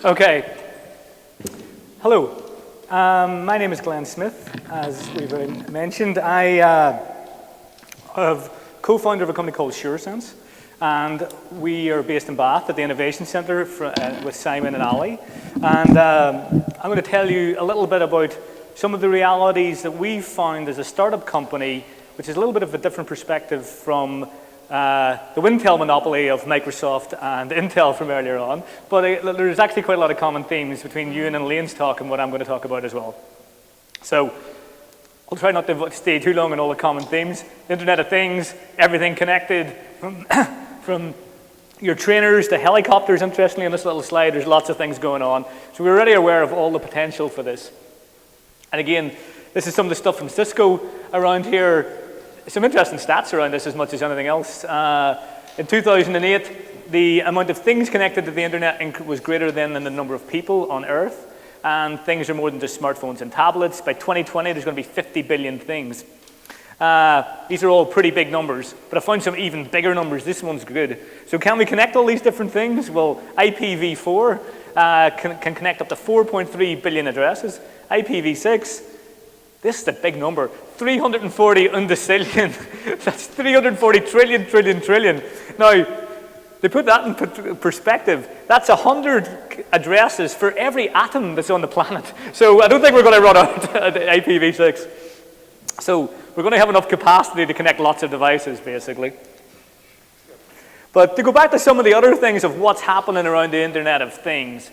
Okay. Hello. My name is Glenn Smith, as we've already mentioned. I have co-founder of a company called SureSense, and we are based in Bath at the Innovation Centre with Simon and Ali. And I'm going to tell you a little bit about some of the realities that we've found as a startup company, which is a little bit of a different perspective from the Wintel monopoly of Microsoft and Intel from earlier on. But there's actually quite a lot of common themes between you and Elaine's talk and what I'm going to talk about as well. So I'll try not to stay too long on all the common themes. The Internet of Things, everything connected, from your trainers to helicopters. Interestingly, on this little slide, there's lots of things going on. So we're already aware of all the potential for this. And again, this is some of the stuff from Cisco around here. Some interesting stats around this as much as anything else. In 2008, the amount of things connected to the internet was greater than the number of people on Earth. And things are more than just smartphones and tablets. By 2020, there's going to be 50 billion things. These are all pretty big numbers, but I found some even bigger numbers. This one's good. So can we connect all these different things? Well, IPv4 can connect up to 4.3 billion addresses. IPv6, this is a big number, 340 undecillion. That's 340 trillion. Now, to put that in perspective, that's 100 addresses for every atom that's on the planet. So I don't think we're going to run out at IPv6. So we're going to have enough capacity to connect lots of devices, basically. But to go back to some of the other things of what's happening around the Internet of Things,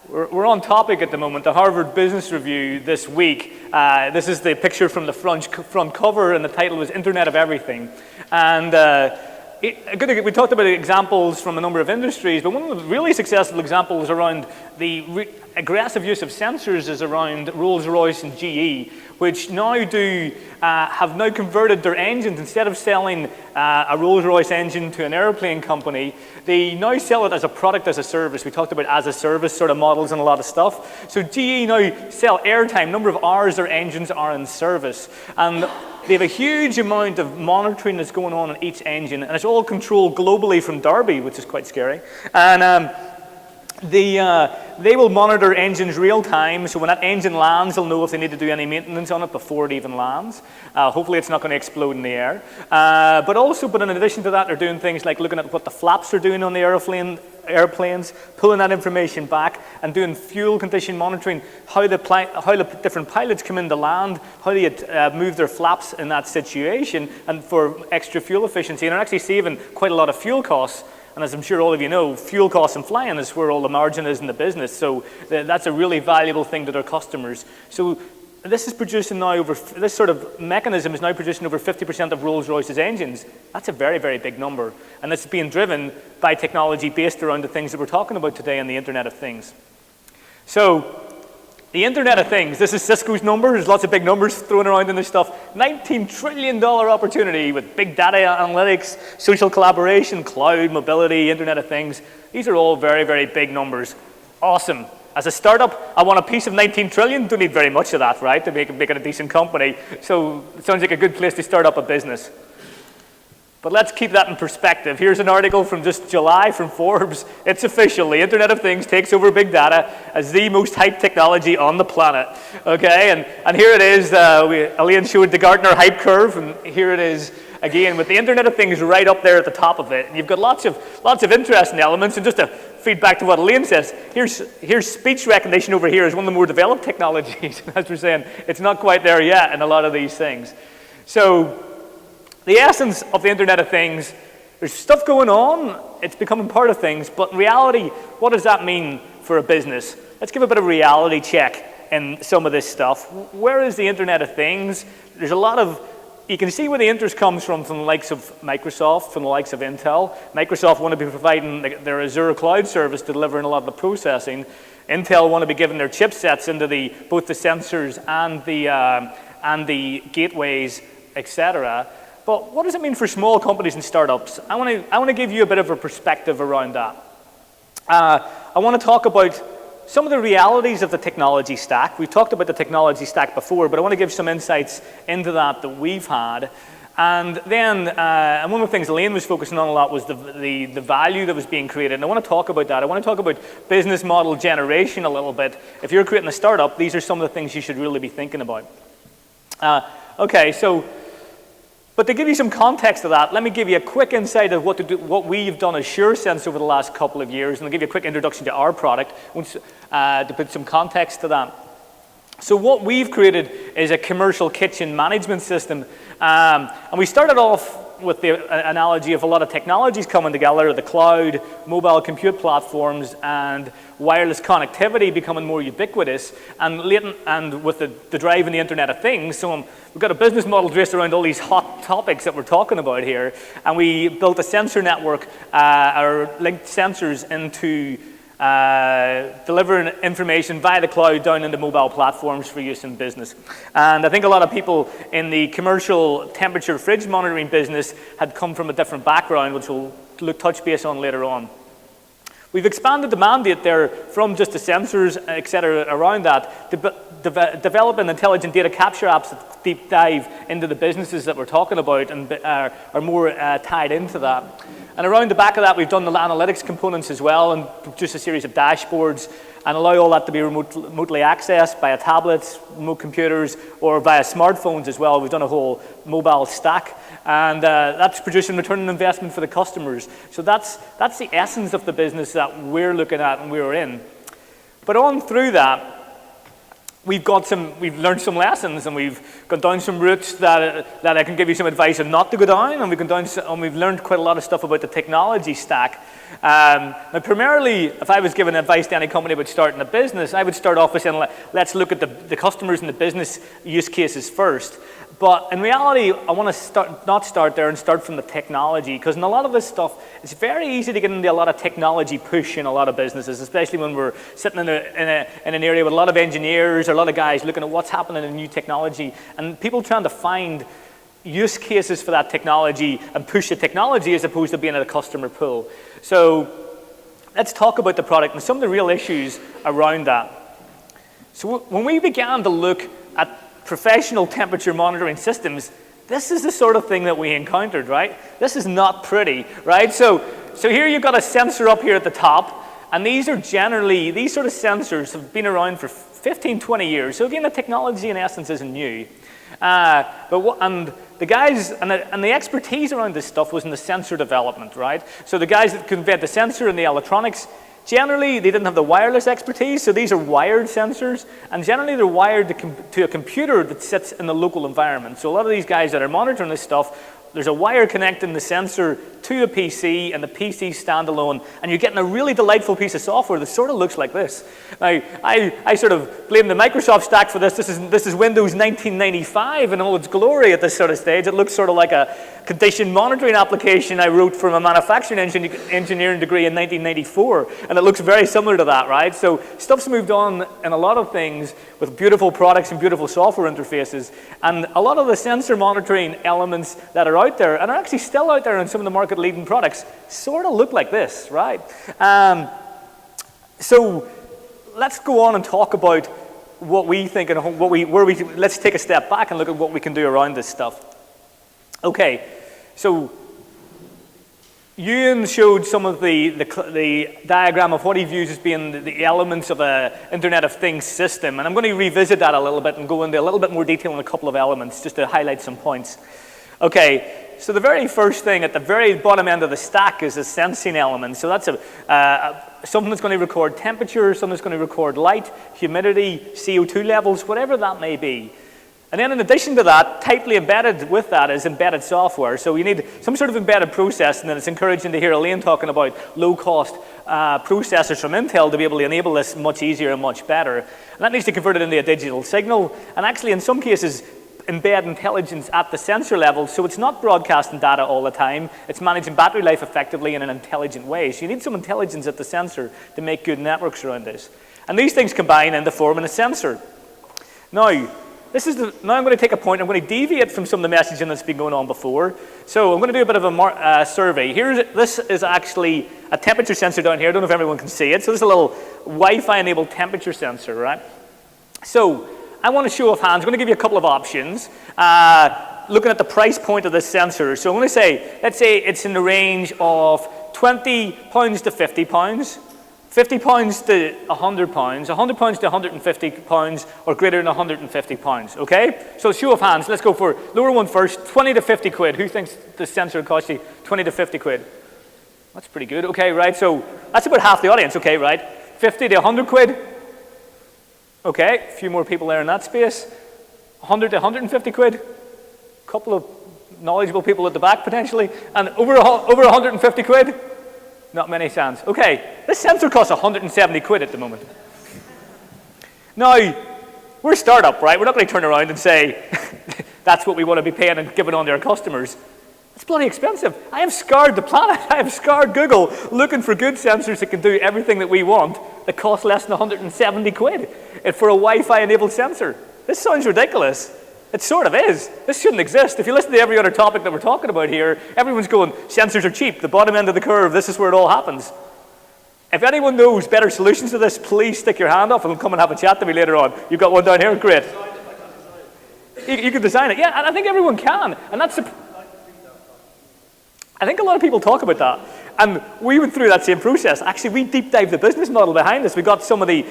we're on topic at the moment. The Harvard Business Review this week, this is the picture from the front cover, and the title was Internet of Everything. And we talked about examples from a number of industries, but one of the really successful examples around the aggressive use of sensors is around Rolls-Royce and GE, which now have now converted their engines. Instead of selling a Rolls-Royce engine to an airplane company, they now sell it as a product as a service. We talked about as a service sort of models and a lot of stuff. So GE now sell airtime, number of hours their engines are in service. And they have a huge amount of monitoring that's going on in each engine, and it's all controlled globally from Derby, which is quite scary. And they will monitor engines real time, so when that engine lands, they'll know if they need to do any maintenance on it before it even lands. Hopefully it's not going to explode in the air. But in addition to that, they're doing things like looking at what the flaps are doing on the airplanes, pulling that information back, and doing fuel condition monitoring, how the different pilots come in to land, how they move their flaps in that situation, and for extra fuel efficiency. And they're actually saving quite a lot of fuel costs. And as I'm sure all of you know, fuel costs and flying is where all the margin is in the business. So that's a really valuable thing to their customers. So this is producing now this sort of mechanism is now producing over 50% of Rolls-Royce's engines. That's a very, very big number. And it's being driven by technology based around the things that we're talking about today on the Internet of Things. So the Internet of Things, this is Cisco's number. There's lots of big numbers thrown around in this stuff. $19 trillion opportunity with big data analytics, social collaboration, cloud, mobility, Internet of Things. These are all very, very big numbers. Awesome. As a startup, I want a piece of 19 trillion. Don't need very much of that, right, to make it a decent company. So it sounds like a good place to start up a business. But let's keep that in perspective. Here's an article from just July from Forbes. It's official. The Internet of Things takes over big data as the most hyped technology on the planet. Okay, and here it is. Elaine showed the Gartner hype curve, and here it is again with the Internet of Things right up there at the top of it. And you've got lots of interesting elements. And just to feed back to what Elaine says, here's speech recognition over here is one of the more developed technologies. As we're saying, it's not quite there yet in a lot of these things. So the essence of the Internet of Things, there's stuff going on, it's becoming part of things, but in reality, what does that mean for a business? Let's give a bit of reality check in some of this stuff. Where is the Internet of Things? There's a lot of, you can see where the interest comes from the likes of Microsoft, from the likes of Intel. Microsoft want to be providing their Azure cloud service, delivering a lot of the processing. Intel want to be giving their chipsets into both the sensors and the gateways, etc. But what does it mean for small companies and startups? I want to give you a bit of a perspective around that. I want to talk about some of the realities of the technology stack. We've talked about the technology stack before, but I want to give some insights into that we've had. And then, and one of the things Elaine was focusing on a lot was the value that was being created. And I want to talk about that. I want to talk about business model generation a little bit. If you're creating a startup, these are some of the things you should really be thinking about. Okay, so, but to give you some context to that, let me give you a quick insight of what we've done as SureSense over the last couple of years, and I'll give you a quick introduction to our product to put some context to that. So what we've created is a commercial kitchen management system. And we started off with the analogy of a lot of technologies coming together, the cloud, mobile compute platforms, and wireless connectivity becoming more ubiquitous, and with the drive and the Internet of Things. So we've got a business model based around all these hot topics that we're talking about here, and we built a sensor network, or linked sensors into delivering information via the cloud down into mobile platforms for use in business. And I think a lot of people in the commercial temperature fridge monitoring business had come from a different background, which we'll touch base on later on. We've expanded the mandate there from just the sensors, et cetera, around that, to developing intelligent data capture apps that deep dive into the businesses that we're talking about and are more tied into that. And around the back of that, we've done the analytics components as well and produced a series of dashboards and allow all that to be remotely accessed via tablets, remote computers, or via smartphones as well. We've done a whole mobile stack, and that's producing return on investment for the customers. So that's the essence of the business that we're looking at and we're in. But on through that, we've learned some lessons, and we've gone down some routes that I can give you some advice on not to go down, and we've learned quite a lot of stuff about the technology stack. Now, primarily, if I was giving advice to any company about starting a business, I would start off by saying, let's look at the customers and the business use cases first. But in reality, I want to not start there and start from the technology, because in a lot of this stuff, it's very easy to get into a lot of technology push in a lot of businesses, especially when we're sitting in an area with a lot of engineers or a lot of guys looking at what's happening in new technology, and people trying to find use cases for that technology and push the technology as opposed to being at a customer pool. So let's talk about the product and some of the real issues around that. So when we began to look at professional temperature monitoring systems, this is the sort of thing that we encountered, right? This is not pretty, right? So here you've got a sensor up here at the top, and these are generally, these sort of sensors have been around for 15, 20 years. So again, the technology in essence isn't new. And the guys, and the expertise around this stuff was in the sensor development, right? So the guys that could invent the sensor and the electronics, generally, they didn't have the wireless expertise, so these are wired sensors, and generally they're wired to a computer that sits in the local environment. So a lot of these guys that are monitoring this stuff, there's a wire connecting the sensor to the PC, and the PC standalone, and you're getting a really delightful piece of software that sort of looks like this. Now, I sort of blame the Microsoft stack for this. This is Windows 1995 in all its glory at this sort of stage. It looks sort of like a condition monitoring application I wrote from a manufacturing engineering degree in 1994, and it looks very similar to that, right? So stuff's moved on in a lot of things with beautiful products and beautiful software interfaces, and a lot of the sensor monitoring elements that are out there, and are actually still out there in some of the market-leading products, sort of look like this, right? So let's go on and talk about what we think and let's take a step back and look at what we can do around this stuff. Okay, so Ewan showed some of the diagram of what he views as being the elements of an Internet of Things system, and I'm going to revisit that a little bit and go into a little bit more detail on a couple of elements just to highlight some points. Okay, so the very first thing at the very bottom end of the stack is a sensing element. So that's something that's going to record temperature, something that's going to record light, humidity, CO2 levels, whatever that may be. And then in addition to that, tightly embedded with that is embedded software. So you need some sort of embedded process, and then it's encouraging to hear Elaine talking about low-cost processors from Intel to be able to enable this much easier and much better. And that needs to convert it into a digital signal, and actually in some cases embed intelligence at the sensor level, so it's not broadcasting data all the time, it's managing battery life effectively in an intelligent way. So you need some intelligence at the sensor to make good networks around this. And these things combine into forming a sensor. Now, now I'm going to take a point, I'm going to deviate from some of the messaging that's been going on before. So I'm going to do a bit of a survey. This is actually a temperature sensor down here. I don't know if everyone can see it. So this is a little Wi-Fi enabled temperature sensor, right? So I want to show of hands. I'm going to give you a couple of options. looking at the price point of this sensor. So I'm going to say, let's say it's in the range of £20 to £50, £50 to £100, £100 to £150, or greater than £150, okay? So show of hands, let's go for lower one first, 20 to 50 quid. Who thinks the sensor will cost you 20 to 50 quid? That's pretty good, okay, right? So that's about half the audience, okay, right? 50 to 100 quid. Okay, a few more people there in that space. 100 to 150 quid. A couple of knowledgeable people at the back potentially. And over 150 quid. Not many hands. Okay, this sensor costs 170 quid at the moment. Now, we're a startup, right? We're not going to turn around and say, that's what we want to be paying and giving on to our customers. It's bloody expensive. I have scoured the planet. I have scoured Google looking for good sensors that can do everything that we want that cost less than 170 quid for a Wi-Fi enabled sensor. This sounds ridiculous. It sort of is. This shouldn't exist. If you listen to every other topic that we're talking about here, everyone's going, sensors are cheap, the bottom end of the curve, this is where it all happens. If anyone knows better solutions to this, please stick your hand up and come and have a chat to me later on. You've got one down here, great. You can design it. Yeah, and I think everyone can. And that's I think a lot of people talk about that. And we went through that same process. Actually, we deep dived the business model behind this. We got some of the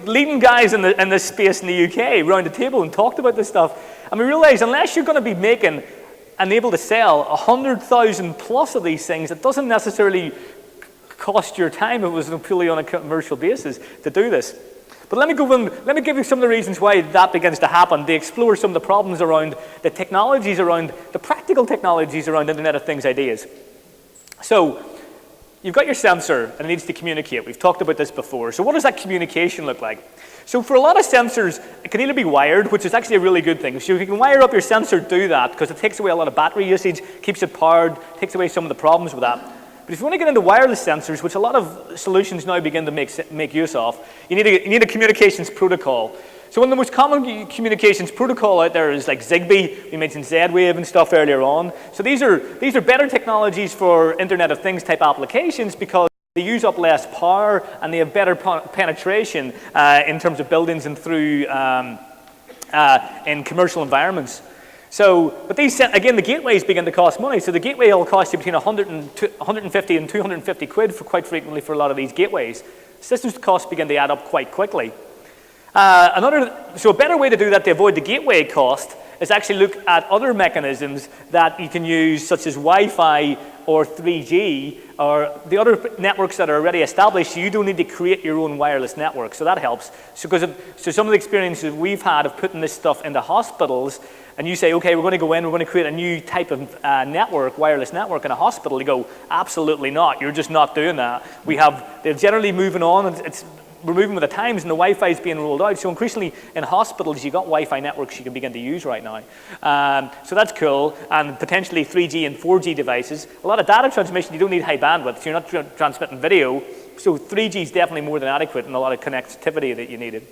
leading guys in this space in the UK around the table and talked about this stuff. And we realized unless you're going to be making and able to sell 100,000 plus of these things, it doesn't necessarily cost your time. It was purely on a commercial basis to do this. But let me give you some of the reasons why that begins to happen, to explore some of the problems around the technologies around, the practical technologies around Internet of Things ideas. So you've got your sensor and it needs to communicate. We've talked about this before. So what does that communication look like? So for a lot of sensors, it can either be wired, which is actually a really good thing. So if you can wire up your sensor, do that, because it takes away a lot of battery usage, keeps it powered, takes away some of the problems with that. But if you want to get into wireless sensors, which a lot of solutions now begin to make use of, you need a communications protocol. So one of the most common communications protocol out there is like Zigbee. We mentioned Z-Wave and stuff earlier on. So these are better technologies for Internet of Things type applications because they use up less power and they have better penetration in terms of buildings and through in commercial environments. So, but these, again, the gateways begin to cost money. So the gateway will cost you between 150 and 250 quid quite frequently for a lot of these gateways. Systems costs begin to add up quite quickly. So a better way to do that to avoid the gateway cost is actually look at other mechanisms that you can use, such as Wi-Fi or 3G or the other networks that are already established. You don't need to create your own wireless network, so that helps. So some of the experiences we've had of putting this stuff into hospitals, and you say, okay, we're going to go in, we're going to create a new type of network, wireless network in a hospital. You go, absolutely not. You're just not doing that. They're generally moving on. We're moving with the times, and the Wi-Fi is being rolled out. So increasingly in hospitals, you've got Wi-Fi networks you can begin to use right now. So that's cool, and potentially 3G and 4G devices. A lot of data transmission, you don't need high bandwidth, so you're not transmitting video. So 3G is definitely more than adequate and a lot of connectivity that you needed.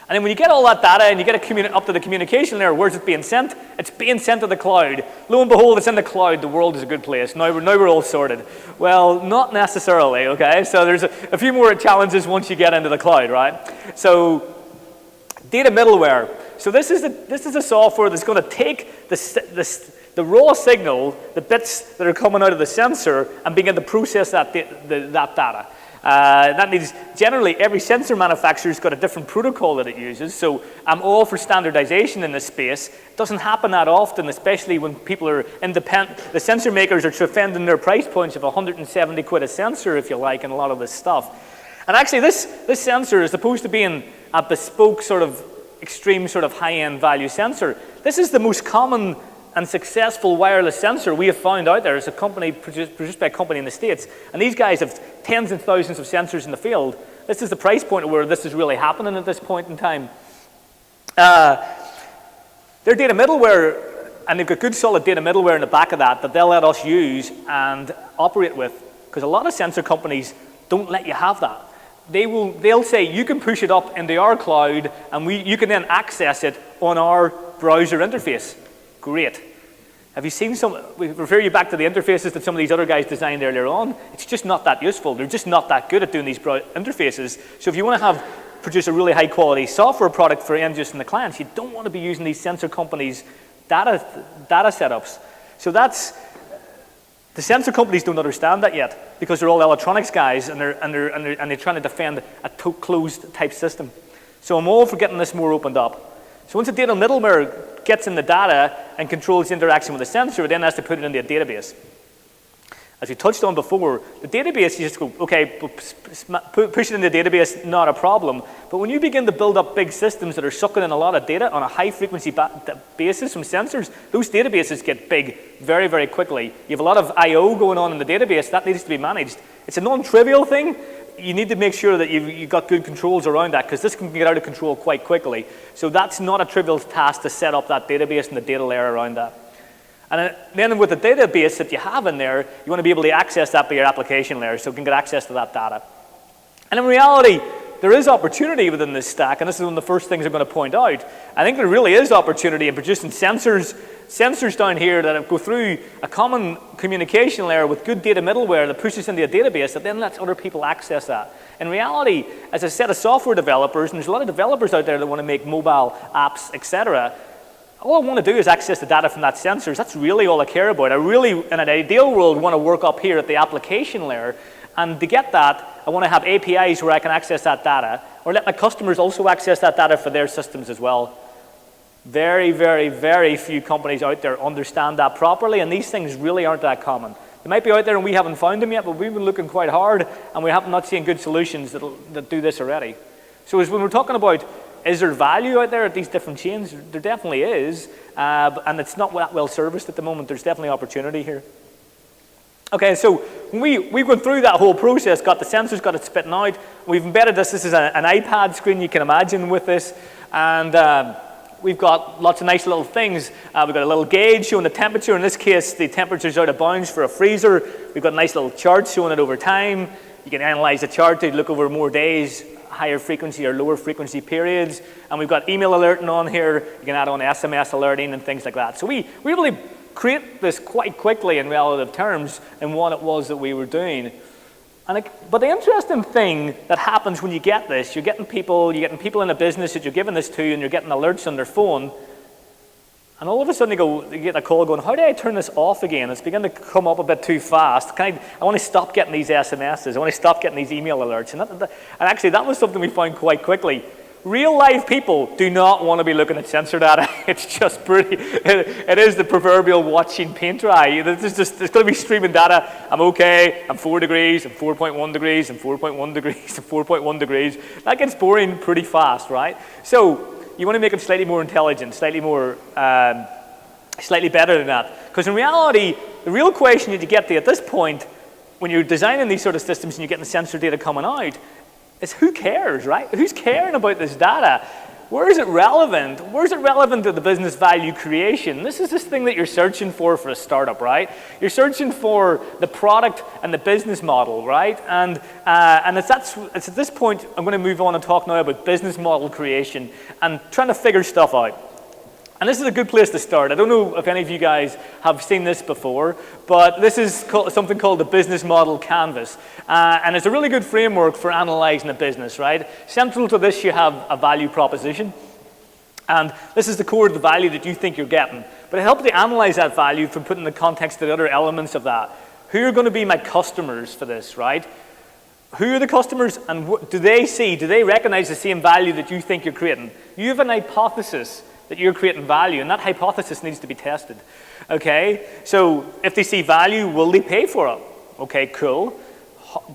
And then when you get all that data and you get it up to the communication layer, where's it being sent? It's being sent to the cloud. Lo and behold, it's in the cloud. The world is a good place. Now we're all sorted. Well, not necessarily, okay? So there's a few more challenges once you get into the cloud, right? So data middleware. So this is a software that's going to take the raw signal, the bits that are coming out of the sensor, and begin to process that data. That means generally every sensor manufacturer's got a different protocol that it uses, so I'm all for standardization in this space. It doesn't happen that often, especially when people are independent. The sensor makers are defending their price points of 170 quid a sensor, if you like, and a lot of this stuff. And actually this sensor, as opposed to being a bespoke sort of extreme sort of high-end value sensor, this is the most common and successful wireless sensor we have found out there. It's a company produced by a company in the States, and these guys have tens and thousands of sensors in the field. This is the price point where this is really happening at this point in time. Their data middleware, and they've got good solid data middleware in the back of that they'll let us use and operate with, because a lot of sensor companies don't let you have that. They'll say you can push it up into our cloud and you can then access it on our browser interface. Great. Have you seen we refer you back to the interfaces that some of these other guys designed earlier on. It's just not that useful. They're just not that good at doing these interfaces. So if you want to produce a really high quality software product for end users and the clients, you don't want to be using these sensor companies' data setups. So that's, the sensor companies don't understand that yet because they're all electronics guys and they're trying to defend a closed type system. So I'm all for getting this more opened up. So once a data middleware gets in the data and controls the interaction with the sensor, it then has to put it into a database. As we touched on before, the database, you just go, okay, push it in the database, not a problem. But when you begin to build up big systems that are sucking in a lot of data on a high frequency basis from sensors, those databases get big very, very quickly. You have a lot of I/O going on in the database, that needs to be managed. It's a non-trivial thing. You need to make sure that you've got good controls around that because this can get out of control quite quickly. So that's not a trivial task to set up that database and the data layer around that. And then with the database that you have in there, you want to be able to access that by your application layer so you can get access to that data. And in reality, there is opportunity within this stack, and this is one of the first things I'm going to point out. I think there really is opportunity in producing sensors down here that go through a common communication layer with good data middleware that pushes into a database that then lets other people access that. In reality, as a set of software developers, and there's a lot of developers out there that want to make mobile apps, etc., all I want to do is access the data from that sensors. That's really all I care about. I really, in an ideal world, want to work up here at the application layer. And to get that, I want to have APIs where I can access that data, or let my customers also access that data for their systems as well. Very, very, very few companies out there understand that properly, and these things really aren't that common. They might be out there and we haven't found them yet, but we've been looking quite hard, and we have not seen good solutions that do this already. So as when we're talking about, is there value out there at these different chains? There definitely is, and it's not that well serviced at the moment. There's definitely opportunity here. Okay, so when we've gone through that whole process, got the sensors, got it spitting out, we've embedded this. This is an iPad screen you can imagine with this, and we've got lots of nice little things. We've got a little gauge showing the temperature. In this case, the temperature's out of bounds for a freezer. We've got nice little charts showing it over time. You can analyze the chart to look over more days, higher frequency or lower frequency periods. And we've got email alerting on here. You can add on SMS alerting and things like that. So we really create this quite quickly in relative terms in what it was that we were doing. But the interesting thing that happens when you get this, you're getting people in a business that you're giving this to, and you're getting alerts on their phone, and all of a sudden you get a call going, how do I turn this off again? It's beginning to come up a bit too fast. I want to stop getting these SMSs. I want to stop getting these email alerts. And actually, that was something we found quite quickly. Real live people do not want to be looking at sensor data. It's just pretty, it is the proverbial watching paint dry. It's going to be streaming data. I'm okay, I'm 4 degrees, I'm 4.1 degrees, I'm 4.1 degrees, I'm 4.1 degrees. That gets boring pretty fast, right? So you want to make it slightly more intelligent, slightly better than that. Because in reality, the real question that you get to at this point, when you're designing these sort of systems and you're getting the sensor data coming out, is who cares, right? Who's caring about this data? Where is it relevant? Where is it relevant to the business value creation? This is this thing that you're searching for a startup, right? You're searching for the product and the business model, right? And it's at this point, I'm going to move on and talk now about business model creation and trying to figure stuff out. And this is a good place to start. I don't know if any of you guys have seen this before, but this is something called the business model canvas. And it's a really good framework for analyzing a business, right? Central to this, you have a value proposition. And this is the core of the value that you think you're getting. But it helps you analyze that value from putting the context to the other elements of that. Who are going to be my customers for this, right? Who are the customers, and what do they recognize the same value that you think you're creating? You have an hypothesis that you're creating value, and that hypothesis needs to be tested. Okay, so if they see value, will they pay for it? Okay, cool.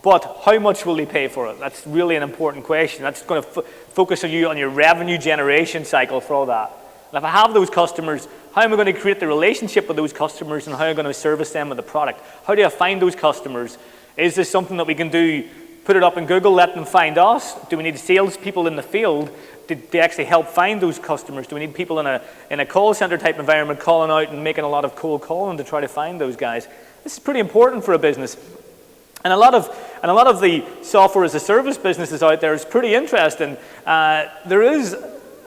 But how much will they pay for it? That's really an important question. That's going to focus on your revenue generation cycle for all that. And if I have those customers, how am I going to create the relationship with those customers, and how am I going to service them with the product? How do I find those customers? Is this something that we can do? Put it up in Google, let them find us? Do we need salespeople in the field to actually help find those customers? Do we need people in a call center type environment calling out and making a lot of cold calling to try to find those guys? This is pretty important for a business. And a lot of the software as a service businesses out there is pretty interesting. There is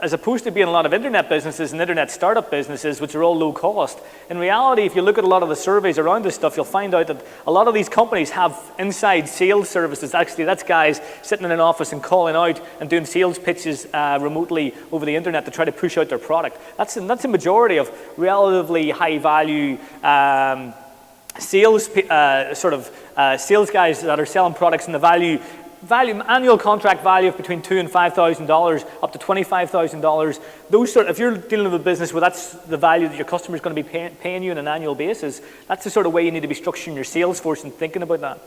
as opposed to being a lot of internet businesses and internet startup businesses, which are all low cost, in reality, if you look at a lot of the surveys around this stuff, you'll find out that a lot of these companies have inside sales services. Actually, that's guys sitting in an office and calling out and doing sales pitches remotely over the internet to try to push out their product. That's a majority of relatively high value sales sales guys that are selling products in the annual contract value of between $2,000 and $5,000 up to $25,000. If you're dealing with a business where that's the value that your customer is going to be paying you on an annual basis, that's the sort of way you need to be structuring your sales force and thinking about that.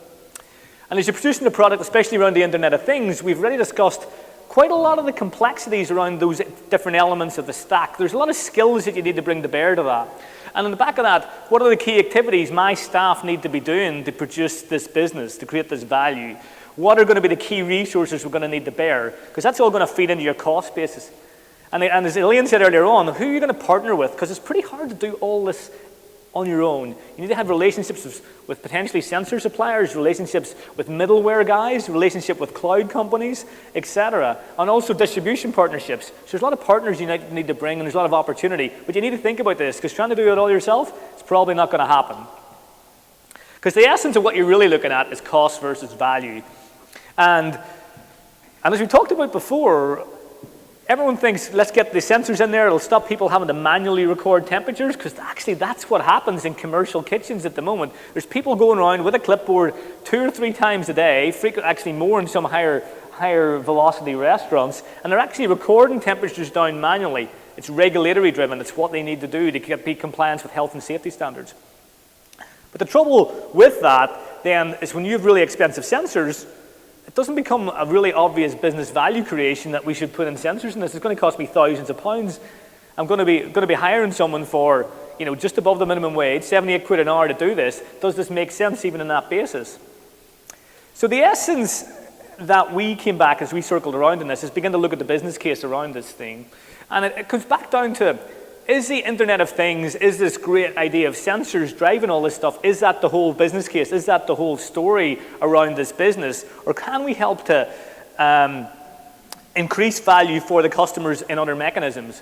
And as you're producing a product, especially around the Internet of Things, we've already discussed quite a lot of the complexities around those different elements of the stack. There's a lot of skills that you need to bring to bear to that. And on the back of that, what are the key activities my staff need to be doing to produce this business, to create this value? What are going to be the key resources we're going to need to bear? Because that's all going to feed into your cost basis. And as Elaine said earlier on, who are you going to partner with? Because it's pretty hard to do all this on your own. You need to have relationships with potentially sensor suppliers, relationships with middleware guys, relationship with cloud companies, etc. And also distribution partnerships. So there's a lot of partners you need to bring, and there's a lot of opportunity. But you need to think about this, because trying to do it all yourself, it's probably not going to happen. Because the essence of what you're really looking at is cost versus value. And as we talked about before, everyone thinks, let's get the sensors in there, it'll stop people having to manually record temperatures, because actually that's what happens in commercial kitchens at the moment. There's people going around with a clipboard 2 or 3 times a day, actually more in some higher velocity restaurants, and they're actually recording temperatures down manually. It's regulatory driven, it's what they need to do to be compliant with health and safety standards. But the trouble with that then is when you have really expensive sensors, it doesn't become a really obvious business value creation that we should put in sensors in this. It's going to cost me thousands of pounds. I'm going to be hiring someone for, just above the minimum wage, 78 quid an hour to do this. Does this make sense even on that basis? So the essence that we came back as we circled around in this is begin to look at the business case around this thing. And it comes back down to, is the Internet of Things, is this great idea of sensors driving all this stuff, is that the whole business case? Is that the whole story around this business? Or can we help to increase value for the customers in other mechanisms?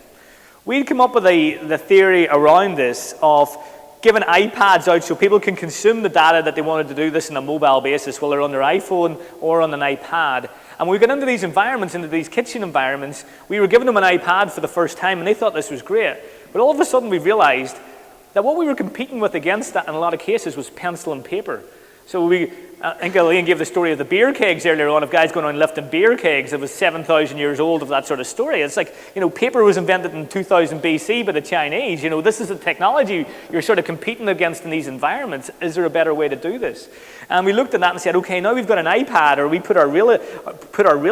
We'd come up with the theory around this of giving iPads out so people can consume the data that they wanted to do this on a mobile basis, whether on their iPhone or on an iPad. And when we got into these environments, into these kitchen environments, we were giving them an iPad for the first time, and they thought this was great. But all of a sudden, we realized that what we were competing with against that in a lot of cases was pencil and paper. So I think Elaine gave the story of the beer kegs earlier on, of guys going around lifting beer kegs. It was 7,000 years old of that sort of story. It's like, paper was invented in 2000 BC by the Chinese. This is the technology you're sort of competing against in these environments. Is there a better way to do this? And we looked at that and said, okay, now we've got an iPad, or we put our real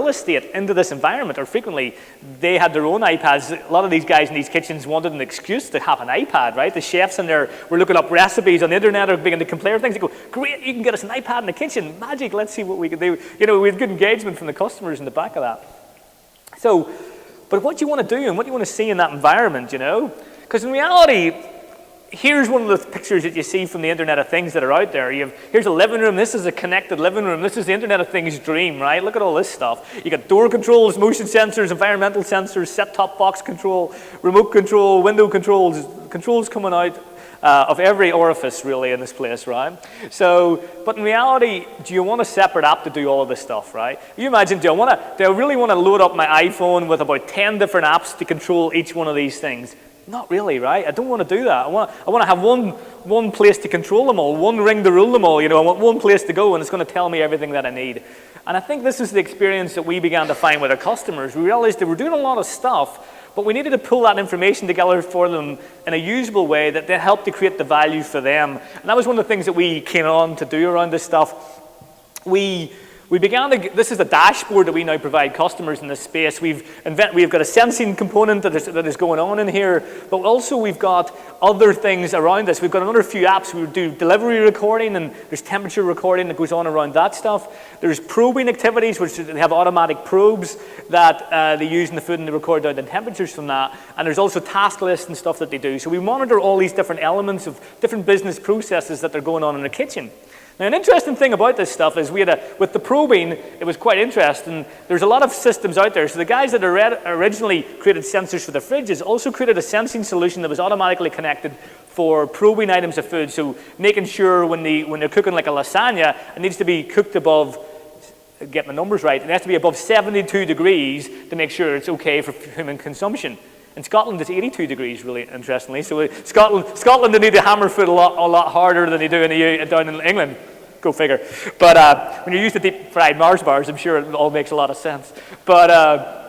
estate into this environment, or frequently they had their own iPads. A lot of these guys in these kitchens wanted an excuse to have an iPad, right? The chefs in there were looking up recipes on the internet or beginning to compare things. They go, great, you can get us an iPad in the kitchen, magic, let's see what we can do. We had good engagement from the customers in the back of that. So, but what do you want to do and what do you want to see in that environment, Because in reality, here's one of the pictures that you see from the Internet of Things that are out there. Here's a living room. This is a connected living room. This is the Internet of Things dream, right? Look at all this stuff. You got door controls, motion sensors, environmental sensors, set-top box control, remote control, window controls coming out of every orifice, really, in this place, right? So, but in reality, do you want a separate app to do all of this stuff, right? You imagine, do I really want to load up my iPhone with about 10 different apps to control each one of these things? Not really, right? I don't want to do that. I want to have one place to control them all, one ring to rule them all. I want one place to go, and it's going to tell me everything that I need. And I think this is the experience that we began to find with our customers. We realized they were doing a lot of stuff, but we needed to pull that information together for them in a usable way that helped to create the value for them. And that was one of the things that we came on to do around this stuff. We began to, this is the dashboard that we now provide customers in this space. We've got a sensing component that is going on in here, but also we've got other things around this. We've got another few apps. We do delivery recording, and there's temperature recording that goes on around that stuff. There's probing activities, which they have automatic probes that they use in the food, and they record down the temperatures from that. And there's also task lists and stuff that they do. So we monitor all these different elements of different business processes that are going on in the kitchen. Now, an interesting thing about this stuff is with the probing, it was quite interesting. There's a lot of systems out there. So the guys that originally created sensors for the fridges also created a sensing solution that was automatically connected for probing items of food. So making sure when they're cooking like a lasagna, it needs to be cooked above, get my numbers right, it has to be above 72 degrees to make sure it's okay for human consumption. In Scotland, it's 82 degrees, really interestingly. So Scotland, they need to hammer food a lot harder than they do down in England. Go figure. But when you're used to deep-fried Mars bars, I'm sure it all makes a lot of sense. But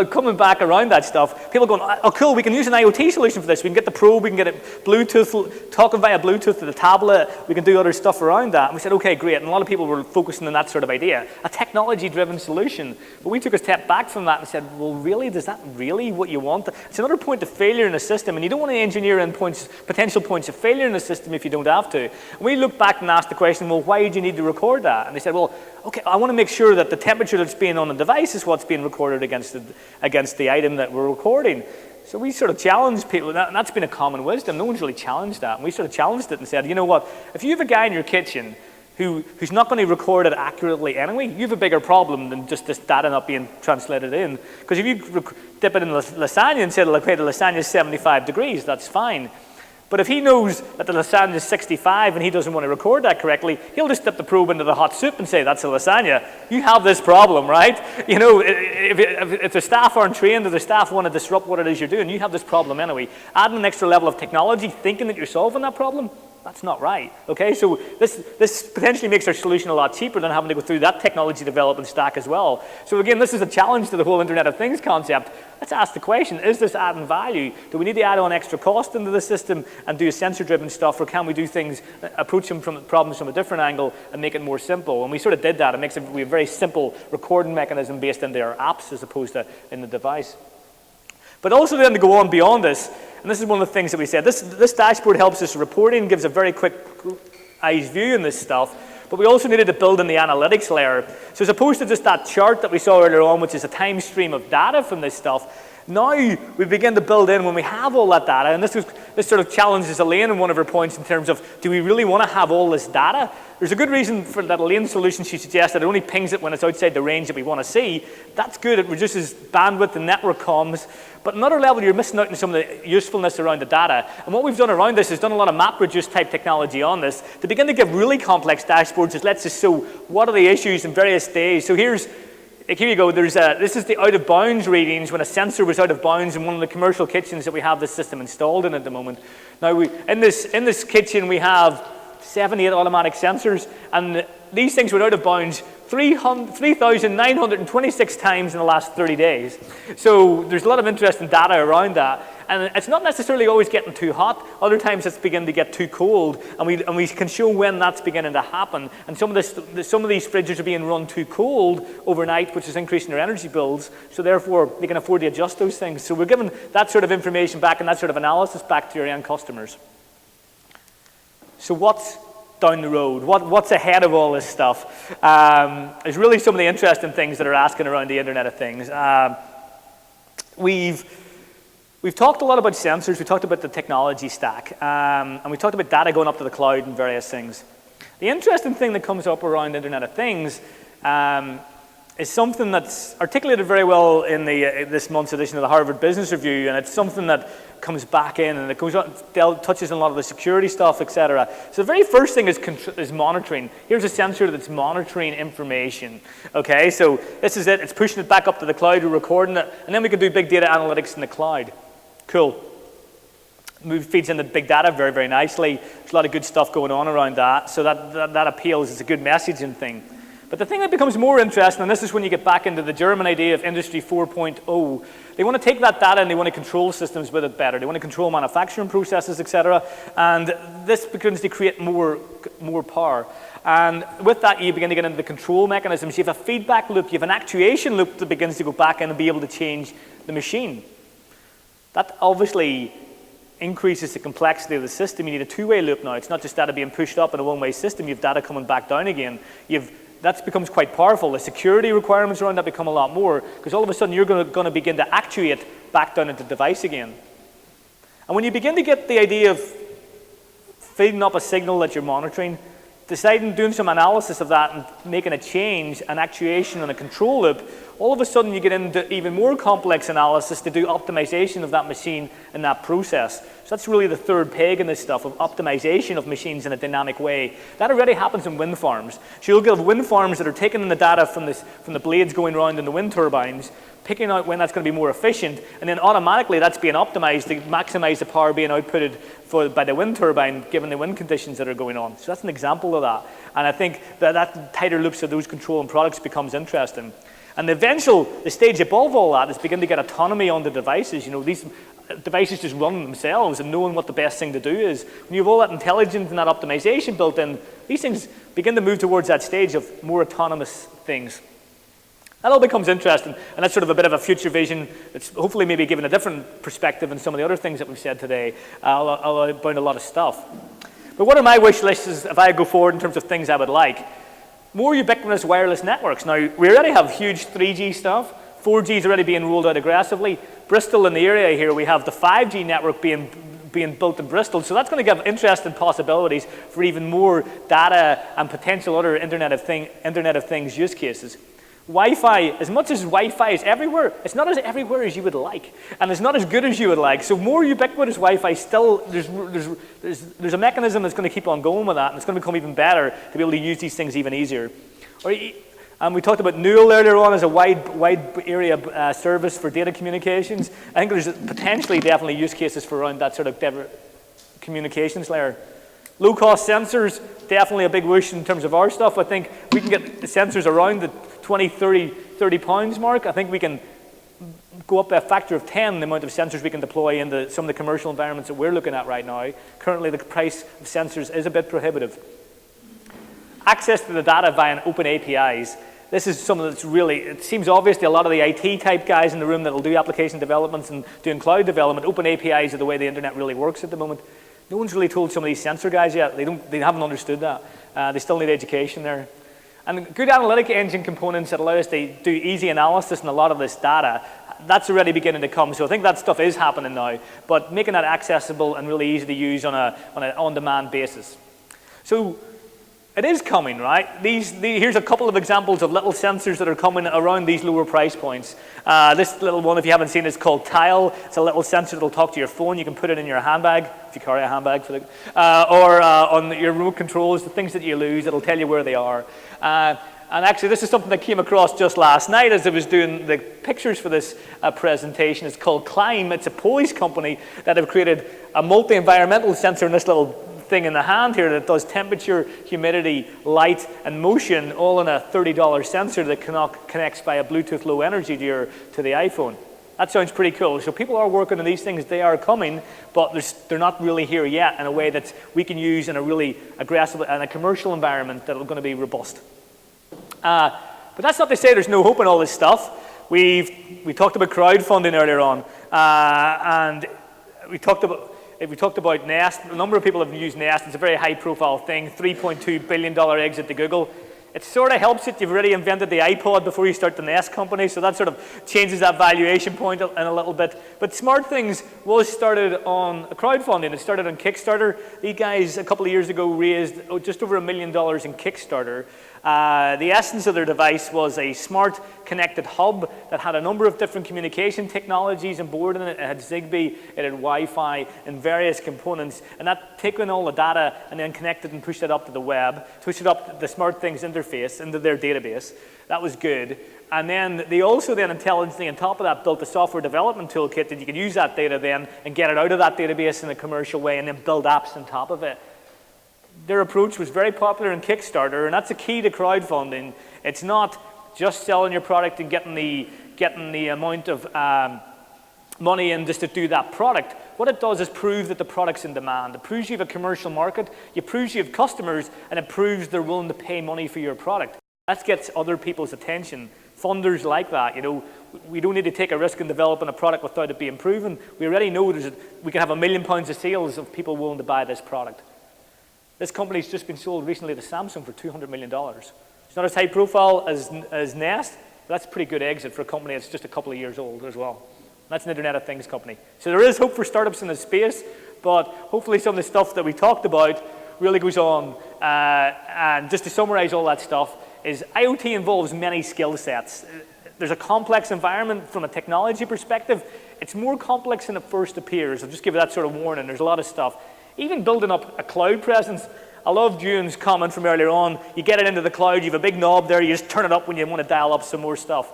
coming back around that stuff, people going, oh, cool, we can use an IoT solution for this. We can get the probe, we can get it Bluetooth, talking via Bluetooth to the tablet. We can do other stuff around that. And we said, okay, great. And a lot of people were focusing on that sort of idea, a technology-driven solution. But we took a step back from that and said, well, really, is that really what you want? It's another point of failure in a system, and you don't want to engineer in potential points of failure in the system if you don't have to. And we looked back and asked the question, well, why do you need to record that? And they said, well, okay, I want to make sure that the temperature that's being on the device is what's being recorded against the item that we're recording. So we sort of challenged people, and that's been a common wisdom. No one's really challenged that. And we sort of challenged it and said, you know what, if you have a guy in your kitchen who's not going to record it accurately anyway, you have a bigger problem than just this data not being translated in. Because if you dip it in lasagna and say, okay, the lasagna is 75 degrees, that's fine. But if he knows that the lasagna is 65 and he doesn't want to record that correctly, he'll just dip the probe into the hot soup and say, that's a lasagna. You have this problem, right? You know, if the staff aren't trained or the staff want to disrupt what it is you're doing, you have this problem anyway. Adding an extra level of technology, thinking that you're solving that problem, that's not right, okay? So this potentially makes our solution a lot cheaper than having to go through that technology development stack as well. So again, this is a challenge to the whole Internet of Things concept. Let's ask the question, is this adding value? Do we need to add on extra cost into the system and do sensor-driven stuff, or can we do things, approach them from problems from a different angle and make it more simple? And we sort of did that. It makes we have a very simple recording mechanism based into our apps as opposed to in the device. But also then to go on beyond this, and this is one of the things that we said, this dashboard helps us reporting, gives a very quick eyes view in this stuff, but we also needed to build in the analytics layer. So as opposed to just that chart that we saw earlier on, which is a time stream of data from this stuff, now we begin to build in when we have all that data, and this sort of challenges Elaine in one of her points in terms of, do we really want to have all this data? There's a good reason for that Elaine's solution. She suggested it only pings it when it's outside the range that we want to see. That's good. It reduces bandwidth and network comms. But another level, you're missing out on some of the usefulness around the data. And what we've done around this is done a lot of MapReduce type technology on this to begin to give really complex dashboards that lets us show what are the issues in various days. So here you go. This is the out of bounds readings when a sensor was out of bounds in one of the commercial kitchens that we have this system installed in at the moment. Now, in this kitchen, we have 78 automatic sensors, and these things were out of bounds 3,926 times in the last 30 days. So there's a lot of interesting data around that. And it's not necessarily always getting too hot. Other times it's beginning to get too cold, and we can show when that's beginning to happen. And some of these fridges are being run too cold overnight, which is increasing their energy bills. So therefore, they can afford to adjust those things. So we're giving that sort of information back and that sort of analysis back to your end customers. So what's down the road? What's ahead of all this stuff? Is really some of the interesting things that are asking around the Internet of Things. We've talked a lot about sensors. We talked about the technology stack, and we talked about data going up to the cloud and various things. The interesting thing that comes up around Internet of Things is something that's articulated very well in this month's edition of the Harvard Business Review, and it's something that comes back in, and it touches on a lot of the security stuff, etc. So the very first thing is monitoring. Here's a sensor that's monitoring information. Okay, so this is it. It's pushing it back up to the cloud, we're recording it, and then we can do big data analytics in the cloud. Cool. Feeds into big data very, very nicely. There's a lot of good stuff going on around that, so that appeals. It's a good messaging thing. But the thing that becomes more interesting, and this is when you get back into the German idea of Industry 4.0, they want to take that data and they want to control systems with it better. They want to control manufacturing processes, etc. And this begins to create more power. And with that, you begin to get into the control mechanisms. You have a feedback loop. You have an actuation loop that begins to go back in and be able to change the machine. That obviously increases the complexity of the system. You need a two-way loop now. It's not just data being pushed up in a one-way system. You have data coming back down again. That becomes quite powerful. The security requirements around that become a lot more, because all of a sudden you're going to begin to actuate back down into the device again. And when you begin to get the idea of feeding up a signal that you're monitoring, deciding, doing some analysis of that and making a change, an actuation and a control loop, all of a sudden you get into even more complex analysis to do optimization of that machine and that process. So that's really the third peg in this stuff, of optimization of machines in a dynamic way. That already happens in wind farms. So you'll get wind farms that are taking in the data from the blades going around in the wind turbines, picking out when that's going to be more efficient, and then automatically that's being optimized to maximize the power being outputted by the wind turbine given the wind conditions that are going on. So that's an example of that. And I think that tighter loops of those control and products becomes interesting. And the stage above all that is begin to get autonomy on the devices. You know, these devices just run themselves and knowing what the best thing to do is. When you have all that intelligence and that optimization built in, these things begin to move towards that stage of more autonomous things. That all becomes interesting, and that's sort of a bit of a future vision. It's hopefully maybe given a different perspective than some of the other things that we've said today. I'll outbound a lot of stuff. But what are my wish lists if I go forward in terms of things I would like? More ubiquitous wireless networks. Now, we already have huge 3G stuff. 4G is already being rolled out aggressively. Bristol in the area here, we have the 5G network being built in Bristol. So that's going to give interesting possibilities for even more data and potential other Internet of Things use cases. Wi-Fi, as much as Wi-Fi is everywhere, it's not as everywhere as you would like, and it's not as good as you would like. So more ubiquitous Wi-Fi still, there's a mechanism that's going to keep on going with that, and it's going to become even better to be able to use these things even easier. We talked about Neural earlier on as a wide area service for data communications. I think there's potentially definitely use cases for around that sort of communications layer. Low-cost sensors, definitely a big wish in terms of our stuff. I think we can get the sensors around the 20, 30 pounds mark. I think we can go up by a factor of 10 the amount of sensors we can deploy into some of the commercial environments that we're looking at right now. Currently, the price of sensors is a bit prohibitive. Access to the data via open APIs. This is something that's really, it seems obvious to a lot of the IT type guys in the room that will do application developments and doing cloud development. Open APIs are the way the internet really works at the moment. No one's really told some of these sensor guys yet. They haven't understood that. They still need education there. And good analytic engine components that allow us to do easy analysis on a lot of this data, that's already beginning to come. So I think that stuff is happening now, but making that accessible and really easy to use on an on-demand basis. So it is coming, right? Here's a couple of examples of little sensors that are coming around these lower price points. This little one, if you haven't seen it, is called Tile. It's a little sensor that will talk to your phone. You can put it in your handbag, if you carry a handbag, or on your remote controls, the things that you lose, it'll tell you where they are. And actually, this is something that came across just last night as I was doing the pictures for this presentation. It's called Climb. It's a Polish company that have created a multi-environmental sensor in this little thing in the hand here that does temperature, humidity, light, and motion, all in a $30 sensor that connects via Bluetooth Low Energy to the iPhone. That sounds pretty cool. So people are working on these things. They are coming, but they're not really here yet in a way that we can use in a really aggressive and a commercial environment that are going to be robust. But that's not to say there's no hope in all this stuff. We talked about crowdfunding earlier on, and we talked about Nest. A number of people have used Nest. It's a very high-profile thing, $3.2 billion exit to Google. It sort of helps it. You've already invented the iPod before you start the Nest company, so that sort of changes that valuation point in a little bit. But SmartThings was started on crowdfunding. It started on Kickstarter. These guys, a couple of years ago, raised just over $1 million in Kickstarter. The essence of their device was a smart connected hub that had a number of different communication technologies on board in it. It had Zigbee, it had Wi-Fi, and various components. And that taken all the data and then connected and pushed it up to the web, pushed it up to the SmartThings interface into their database. That was good. And then they also intelligently on top of that built a software development toolkit that you could use that data then and get it out of that database in a commercial way and then build apps on top of it. Their approach was very popular in Kickstarter, and that's a key to crowdfunding. It's not just selling your product and getting the amount of money in just to do that product. What it does is prove that the product's in demand. It proves you have a commercial market, it proves you have customers, and it proves they're willing to pay money for your product. That gets other people's attention. Funders like that, you know, we don't need to take a risk in developing a product without it being proven. We already know we can have £1 million of sales of people willing to buy this product. This company's just been sold recently to Samsung for $200 million. It's not as high profile as Nest, but that's a pretty good exit for a company that's just a couple of years old as well. That's an Internet of Things company. So there is hope for startups in this space, but hopefully some of the stuff that we talked about really goes on. And just to summarize all that stuff, is IoT involves many skill sets. There's a complex environment from a technology perspective. It's more complex than it first appears. I'll just give you that sort of warning. There's a lot of stuff. Even building up a cloud presence. I love June's comment from earlier on. You get it into the cloud, you have a big knob there, you just turn it up when you want to dial up some more stuff.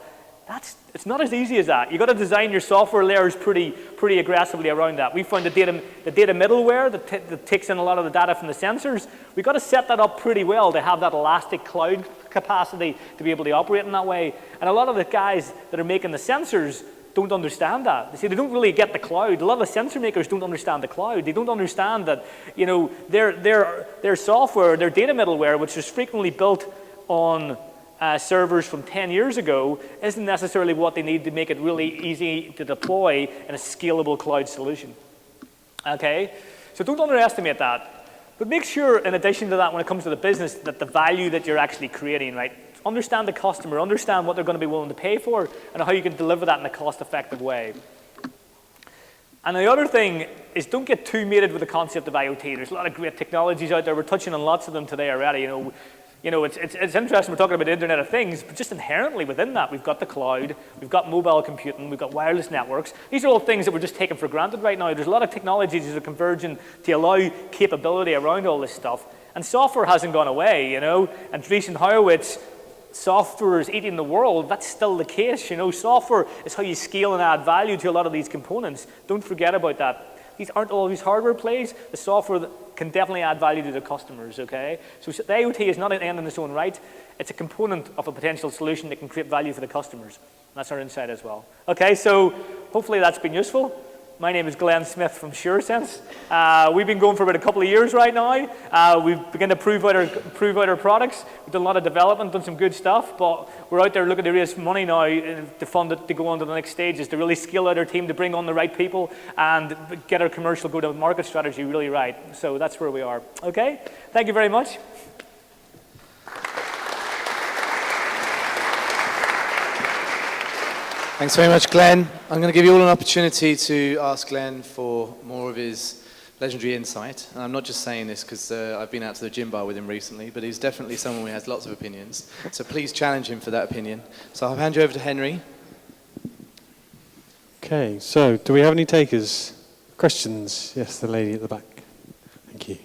It's not as easy as that. You've got to design your software layers pretty aggressively around that. We found the data middleware that takes in a lot of the data from the sensors. We've got to set that up pretty well to have that elastic cloud capacity to be able to operate in that way. And a lot of the guys that are making the sensors don't understand that. They don't really get the cloud. A lot of the sensor makers don't understand the cloud. They don't understand that, you know, their software, their data middleware, which is frequently built on servers from 10 years ago, isn't necessarily what they need to make it really easy to deploy in a scalable cloud solution. Okay? So don't underestimate that. But make sure, in addition to that, when it comes to the business, that the value that you're actually creating, right? Understand the customer, understand what they're going to be willing to pay for, and how you can deliver that in a cost-effective way. And the other thing is, don't get too mated with the concept of IoT. There's a lot of great technologies out there. We're touching on lots of them today already. You know, it's interesting we're talking about the Internet of Things, but just inherently within that, we've got the cloud, we've got mobile computing, we've got wireless networks. These are all things that we're just taking for granted right now. There's a lot of technologies that are converging to allow capability around all this stuff. And software hasn't gone away, you know. And Andreessen Horowitz, software is eating the world. That's still the case, you know. Software is how you scale and add value to a lot of these components. Don't forget about that. These aren't always hardware plays. The software can definitely add value to the customers, okay? So the IoT is not an end in its own right. It's a component of a potential solution that can create value for the customers. And that's our insight as well. Okay, so hopefully that's been useful. My name is Glenn Smith from SureSense. We've been going for about a couple of years right now. We've begun to prove out our products. We've done a lot of development, done some good stuff, but we're out there looking to raise money now to fund it to go on to the next stages, to really scale out our team, to bring on the right people, and get our commercial go-to-market strategy really right. So that's where we are. Okay? Thank you very much. Thanks very much, Glenn. I'm going to give you all an opportunity to ask Glenn for more of his legendary insight. And I'm not just saying this because I've been out to the gym bar with him recently, but he's definitely someone who has lots of opinions. So please challenge him for that opinion. So I'll hand you over to Henry. Okay, so do we have any takers? Questions? Yes, the lady at the back. Thank you.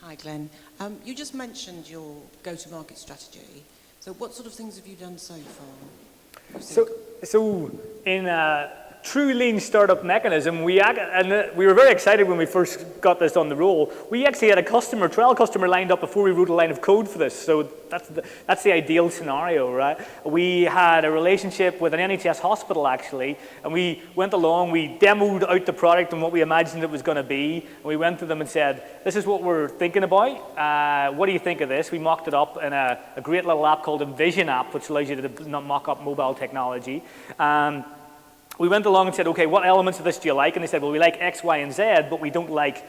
Hi, Glenn. You just mentioned your go-to-market strategy. So what sort of things have you done so far? So in a true lean startup mechanism, we were very excited when we first got this on the roll. We actually had a trial customer lined up before we wrote a line of code for this. So that's the ideal scenario, right? We had a relationship with an NHS hospital, actually, and we went along, we demoed out the product and what we imagined it was going to be, and we went to them and said, this is what we're thinking about. What do you think of this? We mocked it up in a great little app called Envision app, which allows you to mock up mobile technology. We went along and said, okay, what elements of this do you like? And they said, well, we like X, Y, and Z, but we don't like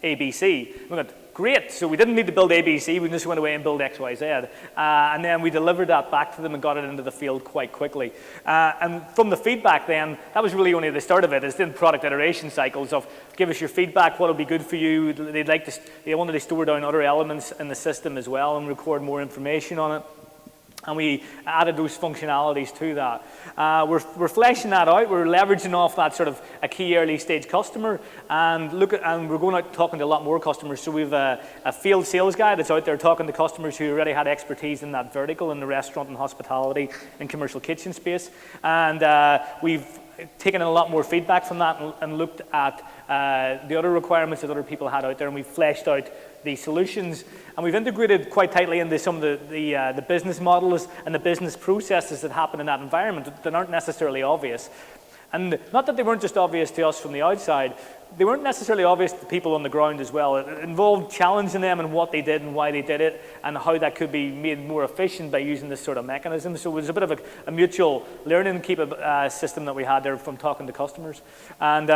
ABC. We went, great. So we didn't need to build ABC. We just went away and built X, Y, Z. And then we delivered that back to them and got it into the field quite quickly. And from the feedback then, that was really only the start of it. It's in product iteration cycles of give us your feedback, what will be good for you. They wanted to store down other elements in the system as well and record more information on it. And we added those functionalities to that. We're fleshing that out. We're leveraging off that sort of a key early stage customer, and we're going out talking to a lot more customers. So we've a field sales guy that's out there talking to customers who already had expertise in that vertical in the restaurant and hospitality and commercial kitchen space. And we've taken in a lot more feedback from that and looked at the other requirements that other people had out there, and we've fleshed out the solutions, and we've integrated quite tightly into some of the business models and the business processes that happen in that environment that aren't necessarily obvious. And not that they weren't just obvious to us from the outside, they weren't necessarily obvious to people on the ground as well. It involved challenging them and what they did and why they did it and how that could be made more efficient by using this sort of mechanism. So it was a bit of a mutual learning system that we had there from talking to customers. And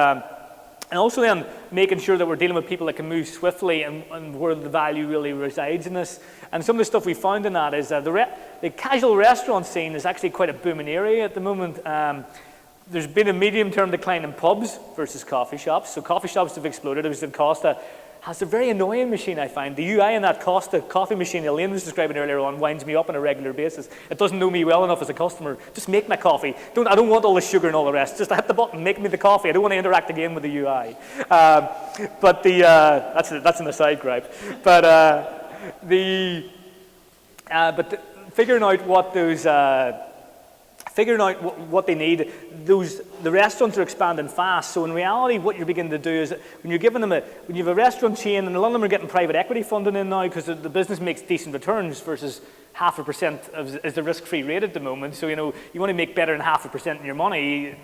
also then making sure that we're dealing with people that can move swiftly and where the value really resides in this. And some of the stuff we found in that is the casual restaurant scene is actually quite a booming area at the moment. There's been a medium-term decline in pubs versus coffee shops. So coffee shops have exploded. There's Costa has a very annoying machine, I find. The UI in that Costa coffee machine Elaine was describing earlier on winds me up on a regular basis. It doesn't know me well enough as a customer. Just make my coffee. I don't want all the sugar and all the rest. Just hit the button, make me the coffee. I don't want to interact again with the UI. But that's an aside gripe. Figuring out what those figuring out what they need. The restaurants are expanding fast, so in reality what you're beginning to do is when you're giving them when you have a restaurant chain, and a lot of them are getting private equity funding in now because the business makes decent returns versus 0.5% is the risk-free rate at the moment. So you want to make better than 0.5% in your money.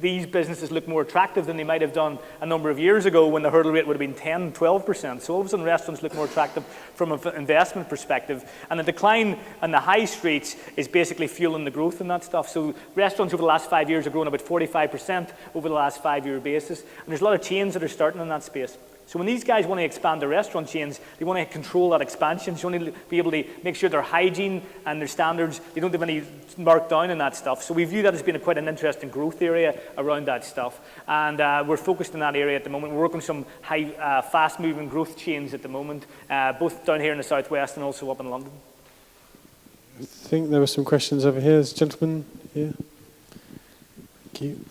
These businesses look more attractive than they might have done a number of years ago when the hurdle rate would have been 10, 12%. So all of a sudden restaurants look more attractive from an investment perspective. And the decline on the high streets is basically fueling the growth in that stuff. So restaurants over the last 5 years have grown about 45% over the last 5-year basis. And there's a lot of chains that are starting in that space. So when these guys want to expand their restaurant chains, they want to control that expansion. So they want to be able to make sure their hygiene and their standards, they don't have any markdown in that stuff. So we view that as being quite an interesting growth area around that stuff. And we're focused in that area at the moment. We're working with some fast-moving growth chains at the moment, both down here in the southwest and also up in London. I think there were some questions over here. There's a gentleman here. Thank you.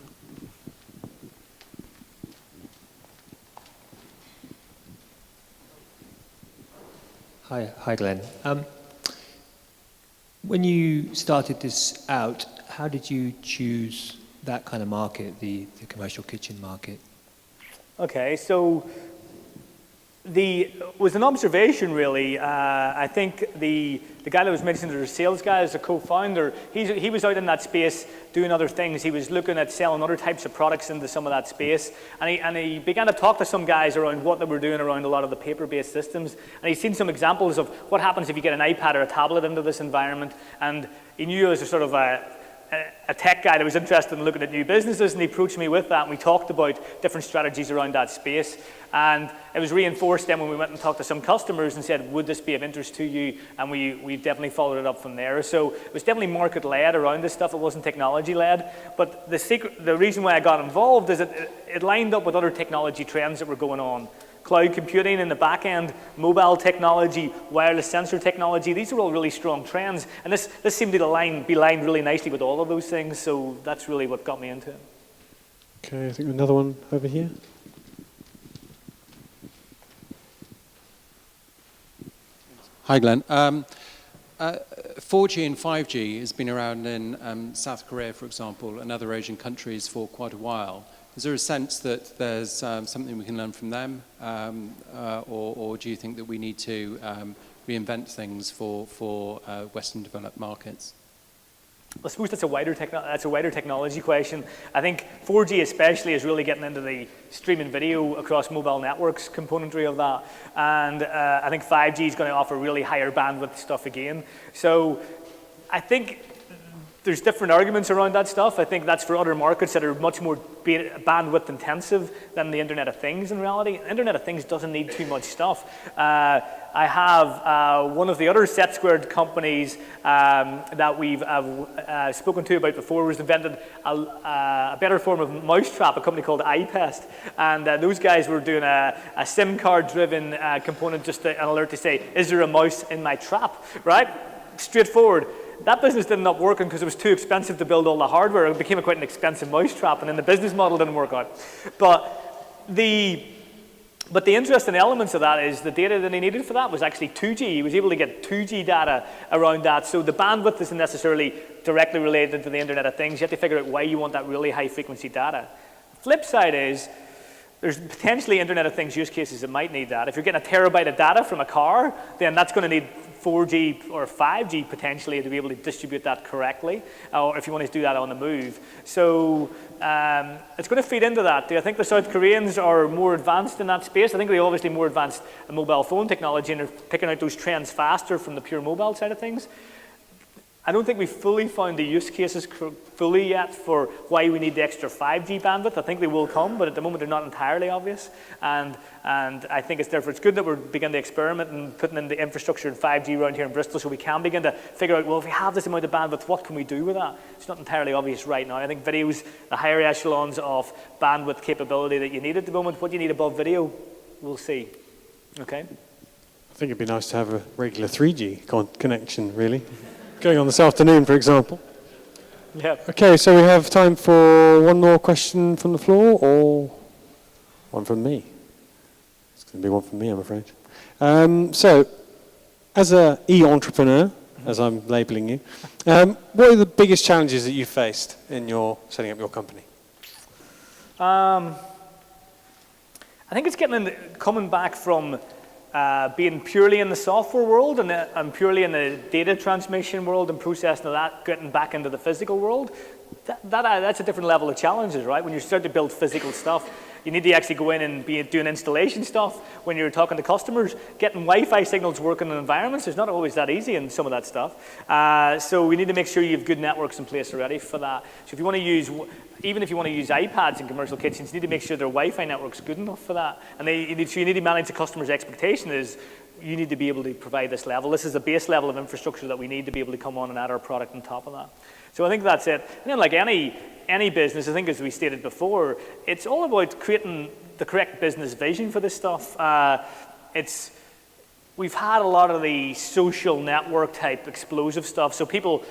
Hi, Glenn. When you started this out, how did you choose that kind of market, the commercial kitchen market? Okay, so was an observation really. I think the guy that was mentioned as a sales guy, as a co-founder, he was out in that space doing other things. He was looking at selling other types of products into some of that space, and he began to talk to some guys around what they were doing around a lot of the paper-based systems, and he's seen some examples of what happens if you get an iPad or a tablet into this environment, and he knew as a sort of a tech guy that was interested in looking at new businesses, and he approached me with that, and we talked about different strategies around that space. And it was reinforced then when we went and talked to some customers and said, would this be of interest to you? And we definitely followed it up from there. So it was definitely market-led around this stuff. It wasn't technology-led. But the reason why I got involved is it lined up with other technology trends that were going on. Cloud computing in the back end, mobile technology, wireless sensor technology, these are all really strong trends. And this seemed to be lined really nicely with all of those things, so that's really what got me into it. Okay, I think another one over here. Hi, Glenn. 4G and 5G has been around in South Korea, for example, and other Asian countries for quite a while. Is there a sense that there's something we can learn from them, or do you think that we need to reinvent things for Western developed markets? I suppose that's a wider technology question. I think 4G especially is really getting into the streaming video across mobile networks componentry of that, and I think 5G is going to offer really higher bandwidth stuff again. So I think there's different arguments around that stuff. I think that's for other markets that are much more bandwidth intensive than the Internet of Things in reality. Internet of Things doesn't need too much stuff. I have one of the other set squared companies that we've spoken to about before was invented a better form of mousetrap, a company called iPest. And those guys were doing a SIM card driven component, just an alert to say, is there a mouse in my trap, right? Straightforward. That business didn't end up working because it was too expensive to build all the hardware. It became quite an expensive mousetrap, and then the business model didn't work out. But the interesting elements of that is the data that he needed for that was actually 2G. He was able to get 2G data around that. So the bandwidth isn't necessarily directly related to the Internet of Things. You have to figure out why you want that really high frequency data. The flip side is there's potentially Internet of Things use cases that might need that. If you're getting a terabyte of data from a car, then that's going to need 4G or 5G potentially to be able to distribute that correctly, or if you want to do that on the move. So it's going to feed into that. Do I think the South Koreans are more advanced in that space? I think they're obviously more advanced in mobile phone technology and they're picking out those trends faster from the pure mobile side of things. I don't think we've fully found the use cases fully yet for why we need the extra 5G bandwidth. I think they will come, but at the moment they're not entirely obvious. And I think it's good that we're beginning to experiment and putting in the infrastructure in 5G around here in Bristol so we can begin to figure out, well, if we have this amount of bandwidth, what can we do with that? It's not entirely obvious right now. I think video's the higher echelons of bandwidth capability that you need at the moment. What you need above video, we'll see. Okay? I think it'd be nice to have a regular 3G connection, really. Going on this afternoon, for example. Yeah. Okay, so we have time for one more question from the floor, or one from me. It's going to be one from me, I'm afraid. So, as an e-entrepreneur, as I'm labelling you, what are the biggest challenges that you faced in your setting up your company? I think it's coming back from being purely in the software world and purely in the data transmission world and processing of that, getting back into the physical world. That's a different level of challenges, right? When you start to build physical stuff, you need to actually go in and be doing installation stuff. When you're talking to customers, getting Wi-Fi signals working in environments is not always that easy in some of that stuff. So we need to make sure you have good networks in place already for that. So if you want to use, even if you want to use iPads in commercial kitchens, you need to make sure their Wi-Fi network's good enough for that. And you need to manage the customer's expectation is you need to be able to provide this level. This is the base level of infrastructure that we need to be able to come on and add our product on top of that. So I think that's it. And then like any business, I think as we stated before, it's all about creating the correct business vision for this stuff. We've had a lot of the social network type explosive stuff. So people,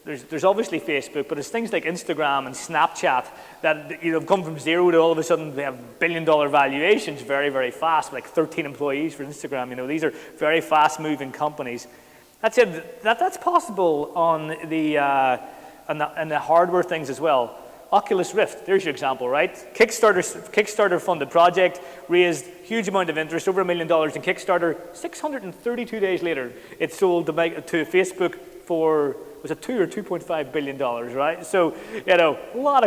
there's obviously Facebook, but there's things like Instagram and Snapchat that have come from zero to all of a sudden they have $1 billion valuations very, very fast, like 13 employees for Instagram. These are very fast moving companies. That's possible on the hardware things as well. Oculus Rift, there's your example, right? Kickstarter funded project, raised huge amount of interest, over $1 million in Kickstarter. 632 days later, it sold to Facebook for, was it $2 or $2.5 billion, right? So, a lot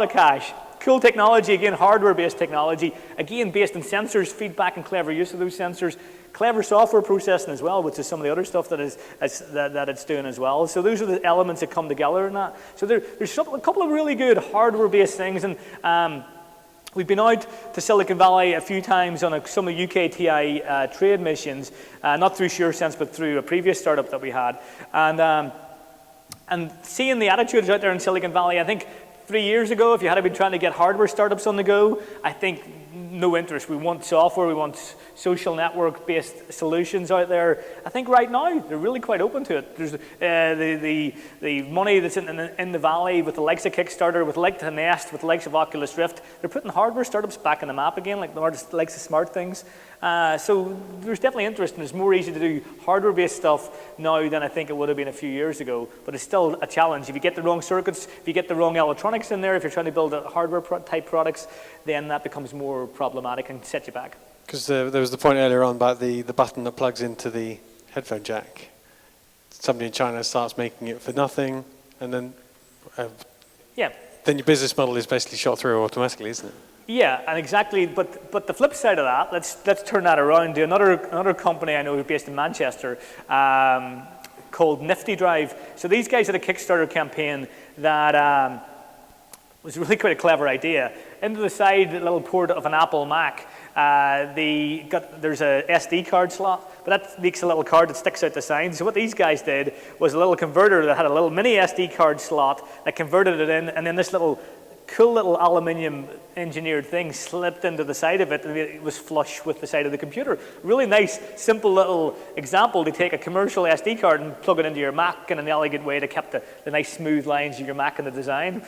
of cash. Cool technology, again, hardware-based technology, again, based on sensors, feedback, and clever use of those sensors. Clever software processing as well, which is some of the other stuff that it's doing as well. So those are the elements that come together in that. So there's a couple of really good hardware-based things, and we've been out to Silicon Valley a few times on some of UKTI trade missions, not through SureSense, but through a previous startup that we had. And seeing the attitudes out there in Silicon Valley, I think 3 years ago, if you had been trying to get hardware startups on the go, I think no interest. We want software, we want social network-based solutions out there. I think right now, they're really quite open to it. There's the money that's in the valley with the likes of Kickstarter, with the likes of Nest, with the likes of Oculus Rift. They're putting hardware startups back on the map again, like the likes of Smart Things. So there's definitely interest, and it's more easy to do hardware-based stuff now than I think it would have been a few years ago. But it's still a challenge. If you get the wrong circuits, if you get the wrong electronics in there, if you're trying to build hardware-type products, then that becomes more problematic and set you back. Because there was the point earlier on about the button that plugs into the headphone jack. Somebody in China starts making it for nothing, and then then your business model is basically shot through automatically, isn't it? Yeah, and exactly. But the flip side of that, let's turn that around to another company I know who's based in Manchester called Nifty Drive. So these guys had a Kickstarter campaign that was really quite a clever idea. Into the side little port of an Apple Mac, there's a SD card slot, but that makes a little card that sticks out the side. So what these guys did was a little converter that had a little mini SD card slot that converted it in, and then this cool little aluminium engineered thing slipped into the side of it, and it was flush with the side of the computer. Really nice, simple little example to take a commercial SD card and plug it into your Mac in an elegant way to keep the nice smooth lines of your Mac in the design.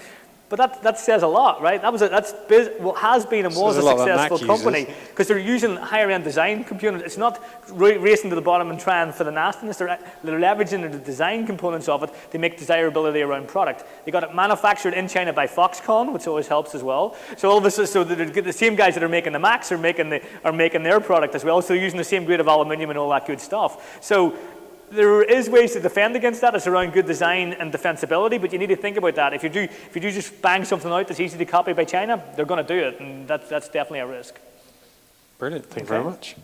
But that says a lot, right? What has been and was a successful company because they're using higher-end design components. It's not racing to the bottom and trying for the nastiness. They're leveraging the design components of it to make desirability around product. They got it manufactured in China by Foxconn, which always helps as well. So all of a sudden, the same guys that are making the Macs are making their product as well. So they're using the same grade of aluminium and all that good stuff. So there is ways to defend against that. It's around good design and defensibility, but you need to think about that. If you do just bang something out that's easy to copy by China, they're going to do it, and that's definitely a risk. Brilliant. Thank you very much.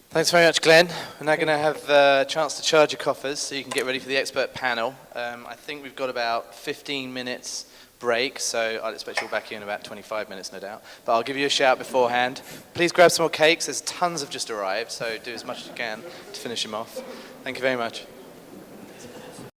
Thanks very much, Glenn. We're now going to have the chance to charge your coffers so you can get ready for the expert panel. I think we've got about 15 minutes break, so I'd expect you'll back in about 25 minutes, no doubt. But I'll give you a shout beforehand. Please grab some more cakes. There's tons have just arrived, so do as much as you can to finish them off. Thank you very much.